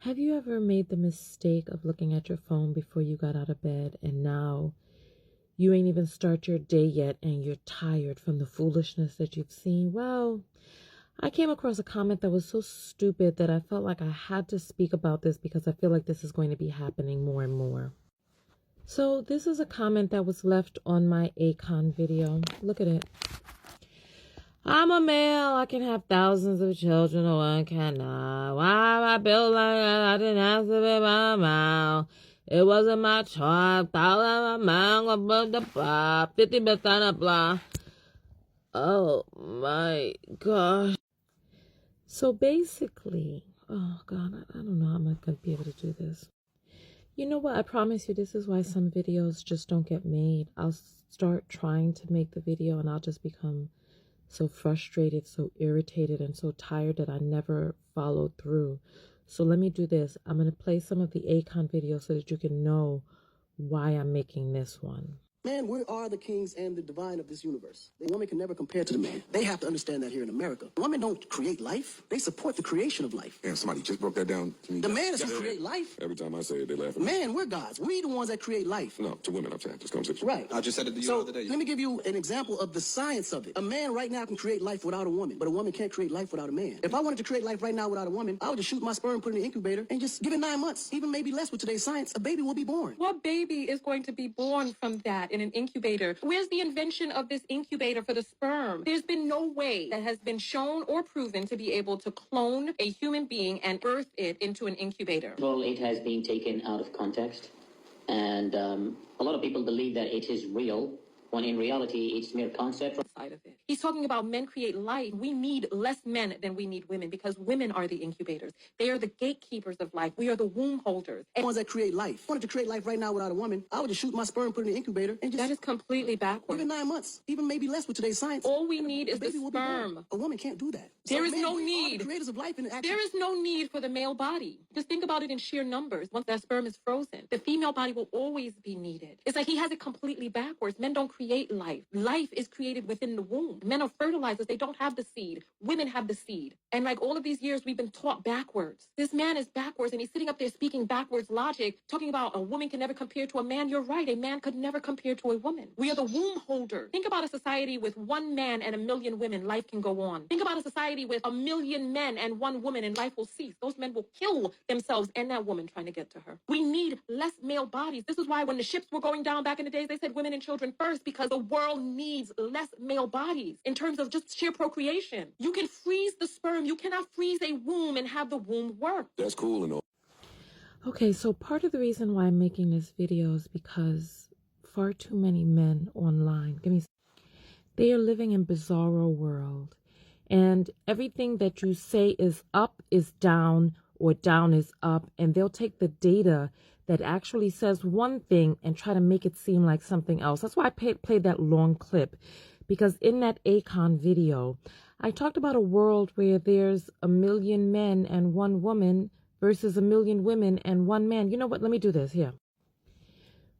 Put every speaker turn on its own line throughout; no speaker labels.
Have you ever made the mistake of looking at your phone before you got out of bed and now you ain't even start your day yet and you're tired from the foolishness that you've seen? Well, I came across a comment that was so stupid that I felt like I had to speak about this because I feel like this is going to be happening more and more. So this is a comment that was left on my Akon video. Look at it. I'm a male, I can have thousands of children, or one cannot. Why am I built like that? I didn't have to be my mouth. It wasn't my choice. Thousands of man, blah, blah, blah, 50% of blah. Oh my gosh. So basically, oh God, I don't know how I'm going to be able to do this. You know what? I promise you, this is why some videos just don't get made. I'll start trying to make the video and I'll just become so frustrated, so irritated, and so tired that I never followed through. So let me do this. I'm going to play some of the Akon videos so that you can know why I'm making this one.
Man, we are the kings and the divine of this universe. The woman can never compare to the man. They have to understand that here in America. Women don't create life. They support the creation of life.
And somebody just broke that down to me.
The man is who create life.
Every time I say it, they laugh at me.
Man, we're gods. We the ones that create life.
No, to women, I'm saying. This conversation.
Right.
I just said it to you
So,
the other day.
let me give you an example of the science of it. A man right now can create life without a woman, but a woman can't create life without a man. If I wanted to create life right now without a woman, I would just shoot my sperm, put it in the incubator, and just give it 9 months, even maybe less with today's science, a baby will be born.
What baby is going to be born from that in an incubator? Where's the invention of this incubator for the sperm? There's been no way that has been shown or proven to be able to clone a human being and birth it into an incubator.
Well, it has been taken out of context, and a lot of people believe that it is real, when in reality it's mere concept.
Side of it. He's talking about men create life. We need less men than we need women because women are the incubators. They are the gatekeepers of life. We are the womb holders.
The ones that create life. If I wanted to create life right now without a woman, I would just shoot my sperm, put it in the incubator, and just
That is completely
give
backwards.
it 9 months, even maybe less with today's science.
All we need is the
baby will be born.
sperm.
A woman can't do that.
There is
man,
no
we are
need.
the creators of life in action.
There is no need for the male body. Just think about it in sheer numbers. Once that sperm is frozen, the female body will always be needed. It's like he has it completely backwards. Men don't create life. Life is created within the womb. Men are fertilizers. They don't have the seed. Women have the seed. And like all of these years, we've been taught backwards. This man is backwards, and he's sitting up there speaking backwards logic, talking about a woman can never compare to a man. You're right. A man could never compare to a woman. We are the womb holder. Think about a society with 1 man and 1 million women. Life can go on. Think about a society with 1 million men and 1 woman, and life will cease. Those men will kill themselves and that woman trying to get to her. We need less male bodies. This is why when the ships were going down back in the days, they said women and children first, because the world needs less male bodies in terms of just sheer procreation. You can freeze the sperm. You cannot freeze a womb and have the womb work.
That's cool and all.
Okay, so part of the reason why I'm making this video is because far too many men online, they are living in bizarro world. And everything that you say is up is down, or down is up. And they'll take the data that actually says one thing and try to make it seem like something else. That's why I played that long clip. Because in that Akon video, I talked about a world where there's 1 million men and 1 woman versus 1 million women and 1 man. You know what? Let me do this here.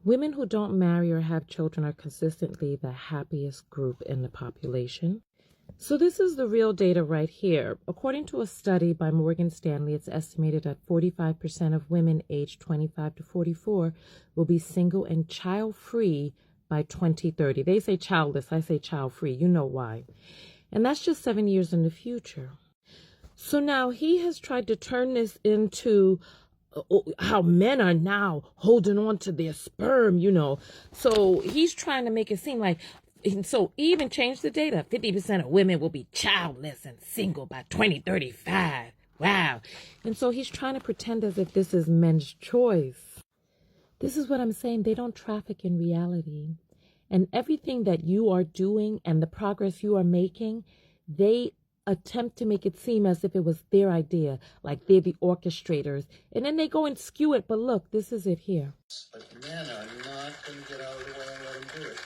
Women who don't marry or have children are consistently the happiest group in the population. So this is the real data right here. According to a study by Morgan Stanley, it's estimated that 45% of women aged 25 to 44 will be single and child-free by 2030. They say childless, I say child-free. You know why. And that's just 7 years in the future. So now he has tried to turn this into how men are now holding on to their sperm, you know. So he's trying to make it seem like, so he even changed the data. 50% of women will be childless and single by 2035. Wow. And so he's trying to pretend as if this is men's choice. This is what I'm saying. They don't traffic in reality. And everything that you are doing and the progress you are making, they attempt to make it seem as if it was their idea, like they're the orchestrators. And then they go and skew it. But look, this is it here.
But men are not going to get out of the way and let them do it.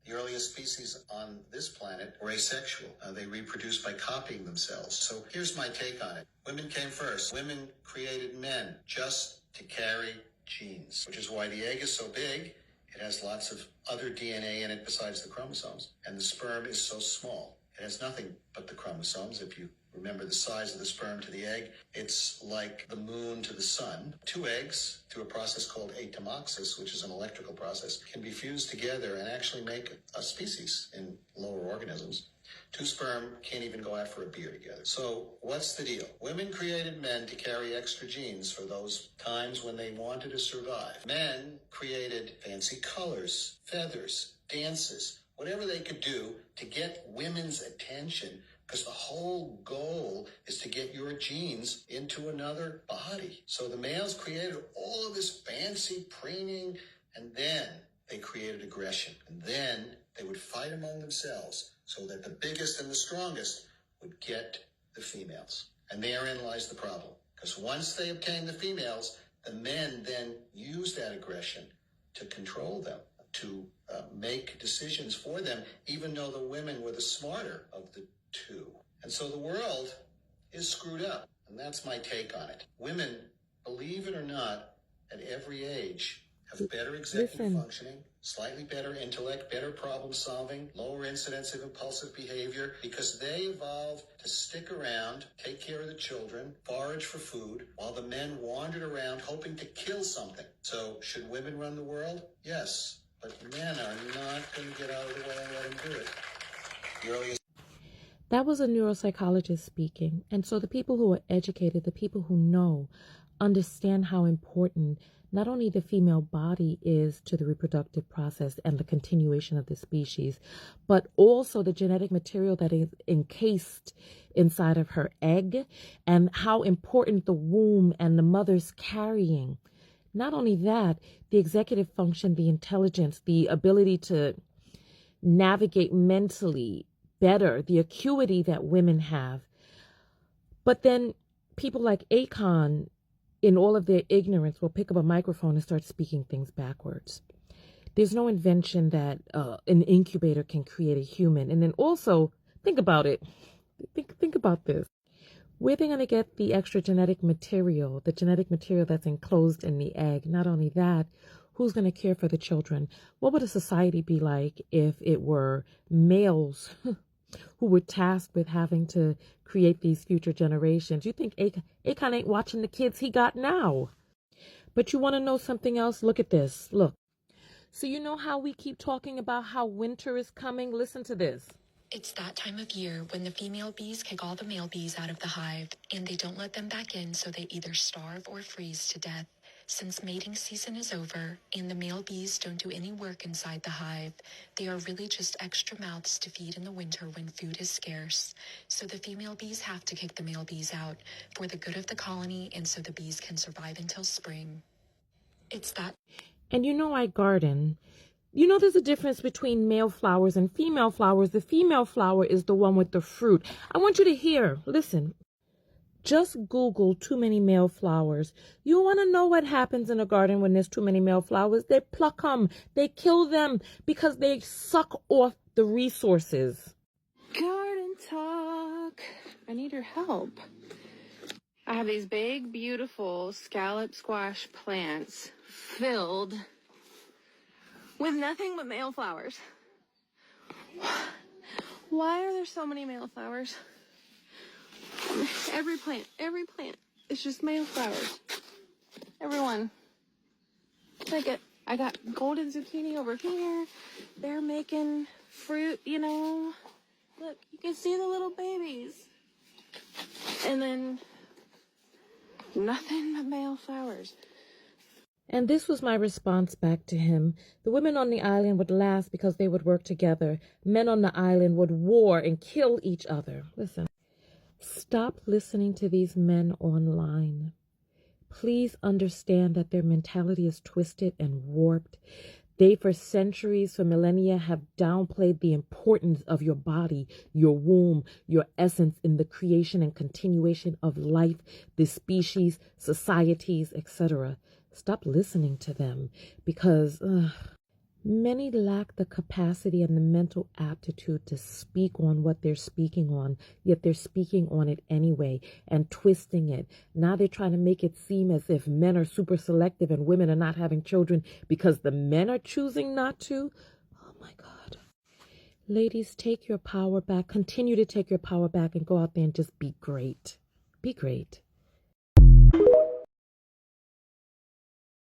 The earliest species on this planet were asexual. They reproduced by copying themselves. So here's my take on it. Women came first. Women created men just to carry genes, which is why the egg is so big. It has lots of other DNA in it besides the chromosomes. And the sperm is so small. It has nothing but the chromosomes if you Remember the size of the sperm to the egg? It's like the moon to the sun. 2 eggs, through a process called atomopsis, which is an electrical process, can be fused together and actually make a species in lower organisms. 2 sperm can't even go out for a beer together. So what's the deal? Women created men to carry extra genes for those times when they wanted to survive. Men created fancy colors, feathers, dances, whatever they could do to get women's attention, because the whole goal is to get your genes into another body. So the males created all of this fancy preening, and then they created aggression. And then they would fight among themselves so that the biggest and the strongest would get the females. And therein lies the problem. Because once they obtained the females, the men then used that aggression to control them, to make decisions for them, even though the women were the smarter of the 2. And so the world is screwed up. And that's my take on it. Women, believe it or not, at every age have better executive functioning, slightly better intellect, better problem solving, lower incidence of impulsive behavior, because they evolved to stick around, take care of the children, forage for food, while the men wandered around hoping to kill something. So should women run the world? Yes. But men are not going to get out of the way and let them do it. The earliest
That was a neuropsychologist speaking. And so the people who are educated, the people who know, understand how important not only the female body is to the reproductive process and the continuation of the species, but also the genetic material that is encased inside of her egg, and how important the womb and the mother's carrying. Not only that, the executive function, the intelligence, the ability to navigate mentally better, the acuity that women have. But then people like Akon, in all of their ignorance, will pick up a microphone and start speaking things backwards. There's no invention that an incubator can create a human. And then also, think about it. Think about this. Where they're going to get the extra genetic material, the genetic material that's enclosed in the egg. Not only that, who's going to care for the children? What would a society be like if it were males who were tasked with having to create these future generations? You think Akon ain't watching the kids he got now? But you want to know something else? Look at this. Look. So you know how we keep talking about how winter is coming? Listen to this.
It's that time of year when the female bees kick all the male bees out of the hive, and they don't let them back in, so they either starve or freeze to death. Since mating season is over and the male bees don't do any work inside the hive, they are really just extra mouths to feed in the winter when food is scarce. So the female bees have to kick the male bees out for the good of the colony and so the bees can survive until spring. It's that.
And you know I garden. You know there's a difference between male flowers and female flowers. The female flower is the one with the fruit. I want you to hear, listen. Just Google too many male flowers. You want to know what happens in a garden when there's too many male flowers? They pluck them. They kill them because they suck off the resources.
Garden talk. I need your help. I have these big, beautiful scallop squash plants filled with nothing but male flowers. Why are there so many male flowers? Every plant, it's just male flowers. Everyone. Look at, I got golden zucchini over here. They're making fruit, you know. Look, you can see the little babies. And then nothing but male flowers.
And this was my response back to him. The women on the island would last because they would work together. Men on the island would war and kill each other. Listen. Stop listening to these men online. Please understand that their mentality is twisted and warped. They, for centuries, for millennia, have downplayed the importance of your body, your womb, your essence in the creation and continuation of life, the species, societies, etc. Stop listening to them because many lack the capacity and the mental aptitude to speak on what they're speaking on, yet they're speaking on it anyway and twisting it. Now they're trying to make it seem as if men are super selective and women are not having children because the men are choosing not to. Oh my God. Ladies, take your power back. Continue to take your power back and go out there and just be great. Be great.